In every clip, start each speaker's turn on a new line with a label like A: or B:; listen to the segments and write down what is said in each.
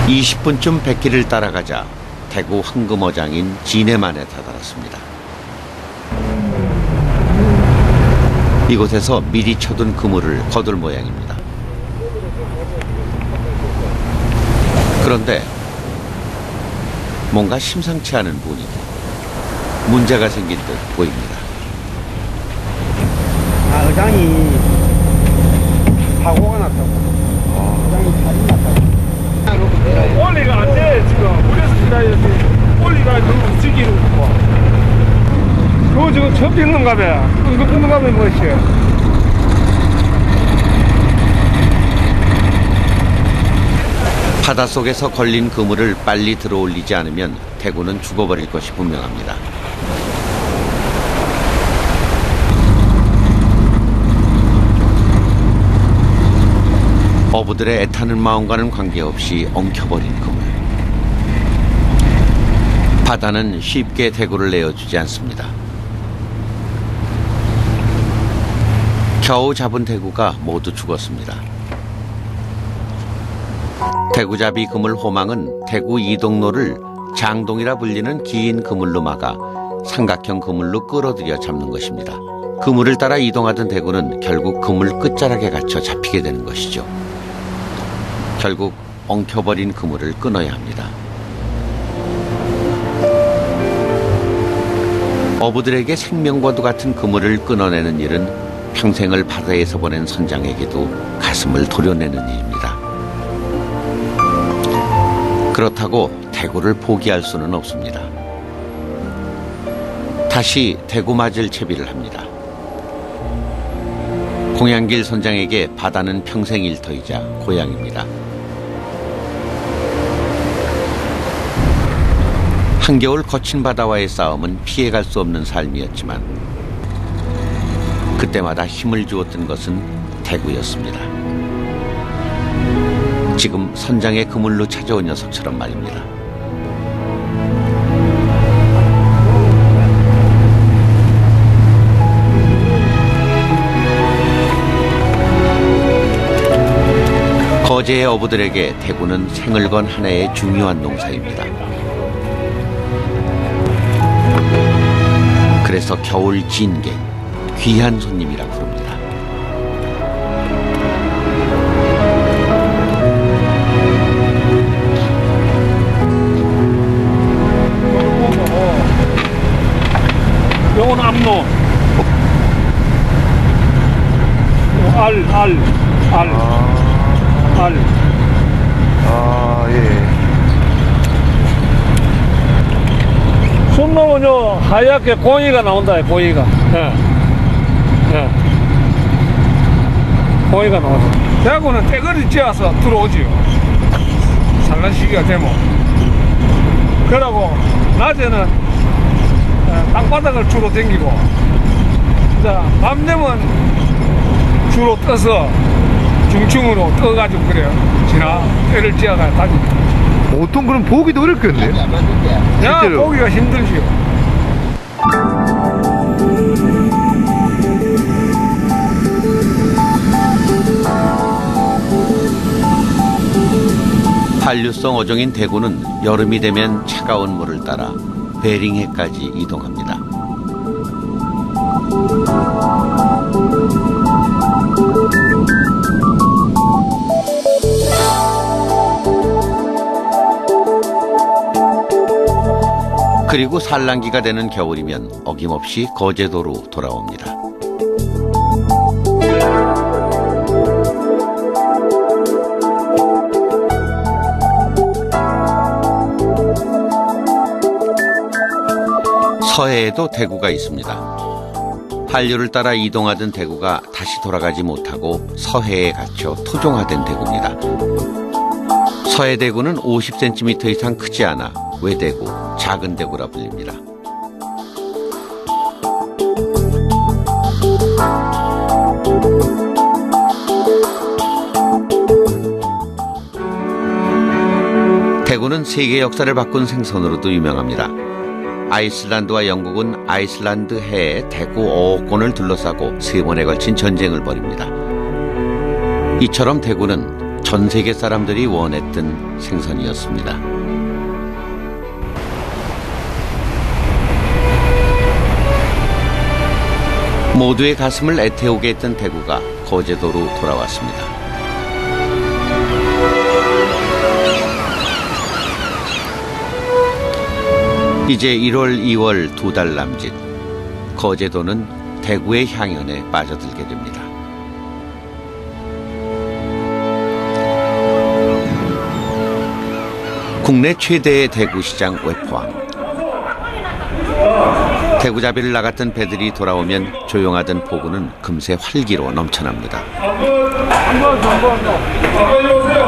A: 20분쯤 백길을 따라가자 대구 황금어장인 진해만에 다다랐습니다. 이곳에서 미리 쳐둔 그물을 거둘 모양입니다. 그런데 뭔가 심상치 않은 분위기, 문제가 생긴 듯 보입니다.
B: 어장이 사고가 났다고. 어장이 탈이 났다고.
C: 올리가 안 돼, 지금. 물에서 기다려야지. 올리가 너무 움직이는 거. 그거 지금 처음 찍는가 봐. 이거 끊는가 봐, 뭐지?
A: 바닷속에서 걸린 그물을 빨리 들어올리지 않으면 대구는 죽어버릴 것이 분명합니다. 어부들의 애타는 마음과는 관계없이 엉켜버린 그물. 바다는 쉽게 대구를 내어주지 않습니다. 겨우 잡은 대구가 모두 죽었습니다. 대구잡이 그물 호망은 대구 이동로를 장동이라 불리는 긴 그물로 막아 삼각형 그물로 끌어들여 잡는 것입니다. 그물을 따라 이동하던 대구는 결국 그물 끝자락에 갇혀 잡히게 되는 것이죠. 결국 엉켜버린 그물을 끊어야 합니다. 어부들에게 생명과도 같은 그물을 끊어내는 일은 평생을 바다에서 보낸 선장에게도 가슴을 도려내는 일입니다. 그렇다고 대구를 포기할 수는 없습니다. 다시 대구 맞을 채비를 합니다. 공양길 선장에게 바다는 평생 일터이자 고향입니다. 한겨울 거친 바다와의 싸움은 피해갈 수 없는 삶이었지만 그때마다 힘을 주었던 것은 대구였습니다. 지금 선장의 그물로 찾아온 녀석처럼 말입니다. 거제의 어부들에게 대구는 생을 건 하나의 중요한 농사입니다. 그래서 겨울 진객, 귀한 손님이라 부릅니다.
C: 요건 암로. 알.
B: 아, 예.
C: 손 넘으면요, 하얗게 고이가 나온다, 고이가. 예. 고이가 나오죠. 대구는 떼거리 찧어서 들어오지요. 산란 시기가 되면. 그러고, 낮에는 땅바닥을 주로 댕기고, 밤 되면 주로 떠서 중층으로 떠가지고 그래요. 지나 떼를 찧어가 다니고.
B: 보통 그럼 보기도 어렵겠네.
C: 야,
B: 실제로.
C: 보기가 힘들지요.
A: 한류성 어종인 대구는 여름이 되면 차가운 물을 따라 베링해까지 이동합니다. 그리고 산란기가 되는 겨울이면 어김없이 거제도로 돌아옵니다. 서해에도 대구가 있습니다. 한류를 따라 이동하던 대구가 다시 돌아가지 못하고 서해에 갇혀 토종화된 대구입니다. 서해 대구는 50cm 이상 크지 않아 외대구, 작은 대구라 불립니다. 대구는 세계 역사를 바꾼 생선으로도 유명합니다. 아이슬란드와 영국은 아이슬란드 해의 대구 어업권을 둘러싸고 3번에 걸친 전쟁을 벌입니다. 이처럼 대구는 전 세계 사람들이 원했던 생선이었습니다. 모두의 가슴을 애태우게 했던 대구가 거제도로 돌아왔습니다. 이제 1월, 2월 2달 남짓, 거제도는 대구의 향연에 빠져들게 됩니다. 국내 최대의 대구시장 외포항. 대구잡이를 나갔던 배들이 돌아오면 조용하던 포구는 금세 활기로 넘쳐납니다.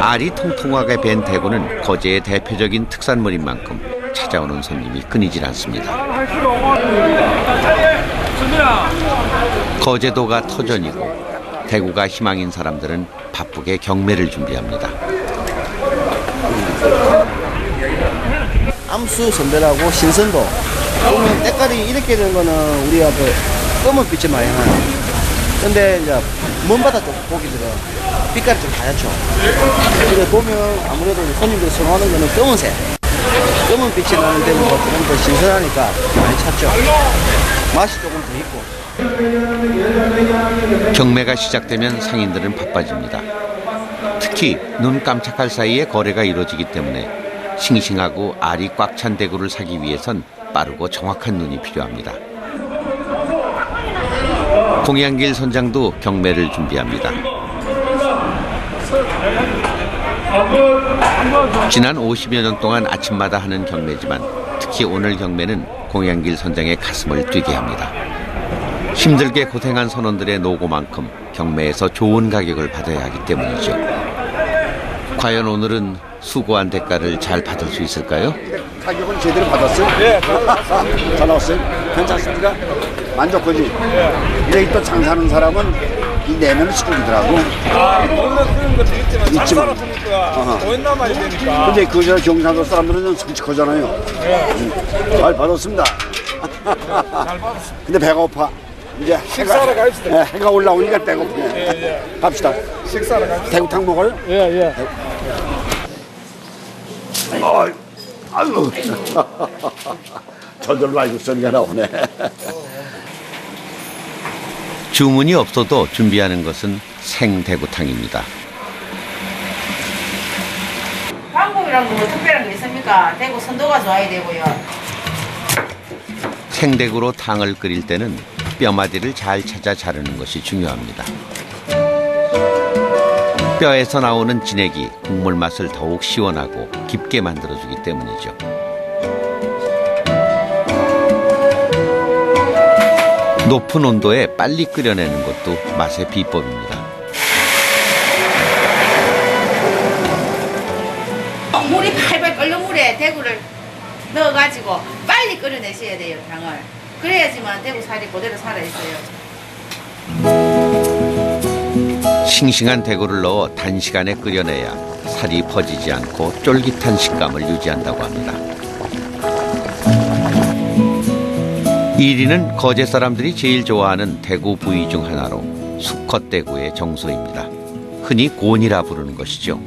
A: 알이 통통하게 밴 대구는 거제의 대표적인 특산물인 만큼 찾아오는 손님이 끊이질 않습니다. 거제도가 터전이고 대구가 희망인 사람들은 바쁘게 경매를 준비합니다.
D: 암수 선별하고 신선도 보면 때깔이 이렇게 되는 거는 우리가 그 검은 빛이 많이 나요. 근데 이제 먼바다 쪽 고기들은 빛깔이 좀 하얗죠. 그래 보면 아무래도 손님들이 선호하는 거는 검은색, 검은 빛이 나는 데는 조금 더 신선하니까 많이 찾죠. 맛이 조금 더 있고.
A: 경매가 시작되면 상인들은 바빠집니다. 특히 눈 깜짝할 사이에 거래가 이루어지기 때문에 싱싱하고 알이 꽉 찬 대구를 사기 위해선 빠르고 정확한 눈이 필요합니다. 공양길 선장도 경매를 준비합니다. 지난 50여 년 동안 아침마다 하는 경매지만 특히 오늘 경매는 공양길 선장의 가슴을 뛰게 합니다. 힘들게 고생한 선원들의 노고만큼 경매에서 좋은 가격을 받아야 하기 때문이죠. 과연 오늘은 수고한 대가를 잘 받을 수 있을까요?
B: 가격은 제대로 받았어요?
C: 예,
B: 잘 나왔어요? 괜찮습니까? 만족하지? 이래 또 장사하는 사람은 이 내면을 시키더라고.
C: 오늘 그런 것도 있지만
B: 있지만.
C: 장사를 하니까 돈 남아야 되니까.
B: 근데 그 경상도 사람들은 솔직하잖아요. 잘 받았습니다.
C: 잘 받았어.
B: 근데 배가 고파. 이제
C: 식사하러 갑시다.
B: 예, 해가 올라오니까 배고프네. 갑시다.
C: 식사를 갑시다.
B: 대구탕 먹어요?
C: 예.
B: 아유. 저절로 알고 소리가 나오네.
A: 주문이 없어도 준비하는 것은 생대구탕입니다.
E: 방법이란 거 뭐 특별한 거 있습니까? 대구 선도가 좋아야 되고요.
A: 생대구로 탕을 끓일 때는 뼈마디를 잘 찾아 자르는 것이 중요합니다. 뼈에서 나오는 진액이 국물 맛을 더욱 시원하고 깊게 만들어주기 때문이죠. 높은 온도에 빨리 끓여내는 것도 맛의 비법입니다.
E: 물이 팔팔 끓는 물에 대구를 넣어가지고 빨리 끓여내셔야 돼요, 당을. 그래야지만 대구 살이 그대로 살아있어요.
A: 싱싱한 대구를 넣어 단시간에 끓여내야 살이 퍼지지 않고 쫄깃한 식감을 유지한다고 합니다. 1위는 거제 사람들이 제일 좋아하는 대구 부위 중 하나로 수컷 대구의 정소입니다. 흔히 곤이라 부르는 것이죠.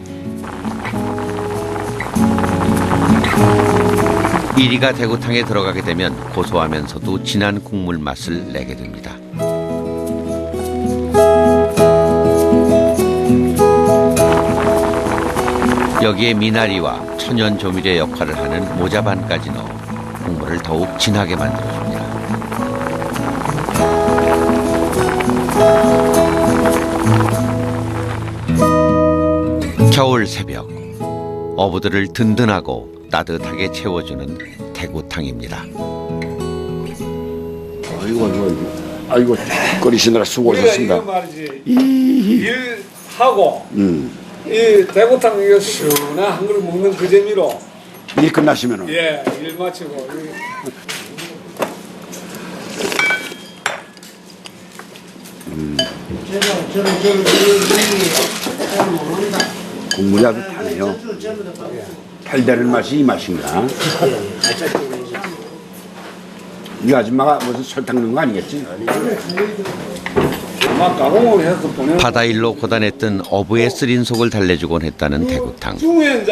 A: 1위가 대구탕에 들어가게 되면 고소하면서도 진한 국물 맛을 내게 됩니다. 여기에 미나리와 천연 조미료 역할을 하는 모자반까지 넣어 국물을 더욱 진하게 만들어줍니다. 겨울 새벽, 어부들을 든든하고 따뜻하게 채워주는 대구탕입니다.
B: 아이고, 끓이시느라 수고하셨습니다.
C: 이거 말이지. 일하고 이 대구탕 이거 시원한 한 그릇 먹는 그 재미로
B: 일 끝나시면은.
C: 일 마치고
B: 국물이 아주 타네요. 달달한 맛이 이 맛인가? 이 아줌마가 무슨 설탕 넣은 거 아니겠지? 막 가공을 해서 보내는
A: 바다 일로 고단했던 어부의 쓰린 속을 달래주곤 했다는 대구탕.
B: 중에 이제